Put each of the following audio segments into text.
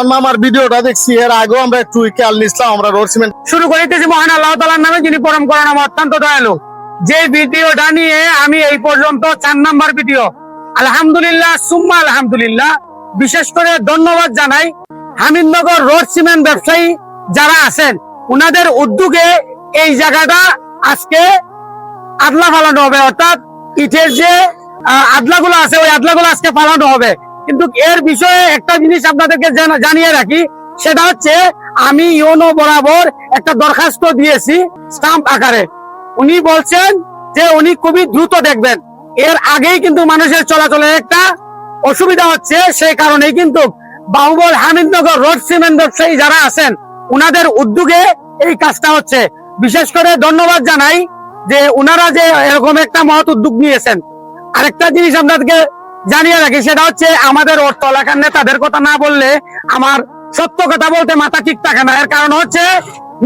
আমার ভিডিওটা দেখছি এর আগেও আমরা একটু খেয়াল নিছিলাম আমরা রোড সিমেন্ট শুরু করিতেছি মহান আল্লাহ তাআলার নামে, যিনি পরম করুণা অত্যন্ত দয়ালু। যে ভিডিওটা নিয়ে আমি এই পর্যন্ত 4 নাম্বার ভিডিও, আলহামদুলিল্লাহ সুম্মা আলহামদুলিল্লাহ, বিশেষ করে ধন্যবাদ জানাই হামিদনগর রোড সিমেন্ট ব্যবসায়ী যারা আছেন, উনাদের উদ্যোগে এই জায়গাটা আজকে আদলা ফালানো হবে, অর্থাৎ ইটের যে আদলাগুলো আছে ওই আদলাগুলো আজকে ফালানো হবে। কিন্তু এর বিষয়ে একটা জিনিস আপনাদেরকে জানিয়ে রাখি, সেটা হচ্ছে আমি ইউনো বরাবর একটা দরখাস্ত দিয়েছি স্টাম্প আকারে। উনি বলছেন যে উনি খুবই দ্রুত দেখবেন। এর আগেই কিন্তু মানুষের চলাচলের একটা অসুবিধা হচ্ছে, সেই কারণেই কিন্তু বাহুবল হামিদনগর রোড সিমেন্ট ব্যবসায়ী যারা আছেন উনাদের উদ্যোগে এই কাজটা হচ্ছে। বিশেষ করে ধন্যবাদ জানাই যে উনারা যে এরকম একটা মহৎ উদ্যোগ নিয়েছেন। আরেকটা জিনিস আপনাদেরকে জানিয়ে রাখি, সেটা হচ্ছে আমাদের অর্থ এলাকার নেতাদের কথা না বললে আমার সত্য কথা বলতে মাথা ঠিক থাকে না। এর কারণ হচ্ছে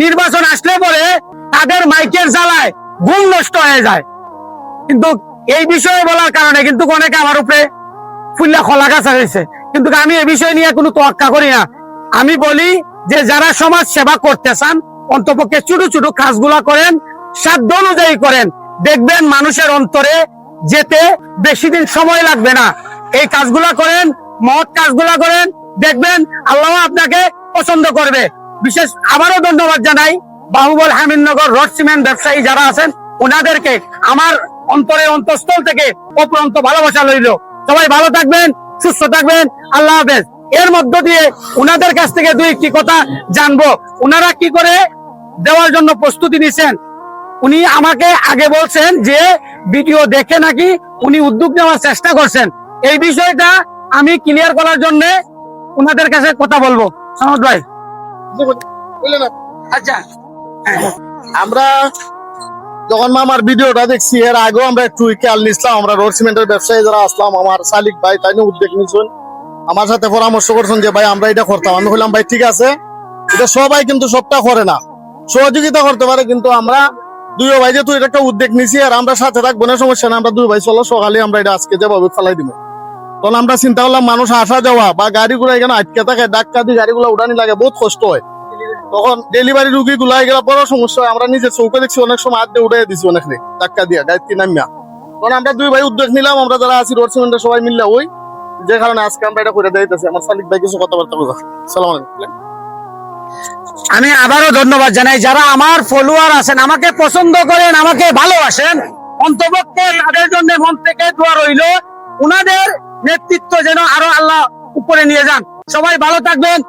নির্বাচন আসলে পরে তাদের মাইকের জ্বালায় ঘুম নষ্ট হয়ে যায়। কিন্তু এই বিষয়ে বলার কারণে কিন্তু অনেকে আমার উপরে ফুল্লা খোলা গাছা হয়েছে, কিন্তু আমি এই বিষয় নিয়ে কোনো তোয়াক্কা করি না। আমি বলি যে যারা সমাজ সেবা করতে চান অন্তপক্ষে ছোট ছোট কাজগুলা করেন, সাধ্য অনুযায়ী করেন, দেখবেন মানুষের অন্তরে যেতে বেশি দিন সময় লাগবে না। এই কাজগুলা করেন, মহৎ কাজগুলা করেন, দেখবেন আল্লাহ আপনাকে পছন্দ করবে। বিশেষ আবারও ধন্যবাদ জানাই বাহুবল হামিদনগর রোড সিমেন্ট ব্যবসায়ী যারা আছেন ওনাদেরকে আমার অন্তরে অন্তঃস্থল থেকে অপরন্ত ভালোবাসা রইল। সবাই ভালো থাকবেন, সুস্থ থাকবেন, আল্লাহ হাফেজ। এর মধ্য দিয়ে উনাদের কাছ থেকে দুই একটি কথা জানবো, উনারা কি করে দেওয়ার জন্য প্রস্তুতি নিচ্ছেন। উনি আমাকে আগে বলছেন যে ভিডিও দেখে নাকি উনি উদ্যোগ নেওয়ার চেষ্টা করছেন। এই বিষয়টা আমি ক্লিয়ার করার জন্য উনাদের কাছে কথা বলবো। সনদ ভাই, আচ্ছা, আমরা যখন আমার ভিডিওটা দেখছি এর আগেও আমরা একটু খেয়াল নিছিলাম আমরা রোড সিমেন্টের ব্যবসায়ী যারা আসলাম, আমার সালিক ভাই তাই নিয়ে উদ্যোগ নিয়েছেন, আমার সাথে পরামর্শ করছেন যে ভাই আমরা এটা করতাম। আমি বললাম ভাই ঠিক আছে, এটা সবাই কিন্তু সবটা করে না, সহযোগিতা করতে পারে, কিন্তু আমরা দুই ভাই যেহেতু এটা একটা উদ্যোগ নিছি আর আমরা সাথে থাকবো না, সমস্যা না, আমরা দুই ভাই চলো সকালে আমরা এটা আজকে যেভাবে ফেলাই দিব। তখন আমরা চিন্তা করলাম মানুষ আসা যাওয়া বা গাড়িগুলো এখানে আটকে থাকে, ডাক্কা দিয়ে গাড়িগুলো উঠানি লাগে, বহুত কষ্ট হয়। তখন ডেলিভারি রুগী গুলা এগুলা বড় সমস্যা হয়। আমরা নিজে চৌকে দেখছি অনেক সময় আড্ডে উঠে দিচ্ছি অনেক ধাক্কা দিয়া গাড়ি নামিয়া। তখন আমরা দুই ভাই উদ্যোগ নিলাম, আমরা যারা আছি রোড সিমেন্টের সবাই মিললে ওই যে কারণে আজকে আমরা এটা করে দিতেছি। আমার সালিক ভাই কিছু কথাবার্তা বলবো। সালাম আলাইকুম। আমি আবারও ধন্যবাদ জানাই যারা আমার ফলোয়ার আছেন, আমাকে পছন্দ করেন, আমাকে ভালোবাসেন, অন্তপক্ষে তাদের জন্য মন থেকে দোয়া রইল, উনাদের নেতৃত্ব যেন আরো আল্লাহ উপরে নিয়ে যান। সবাই ভালো থাকবেন।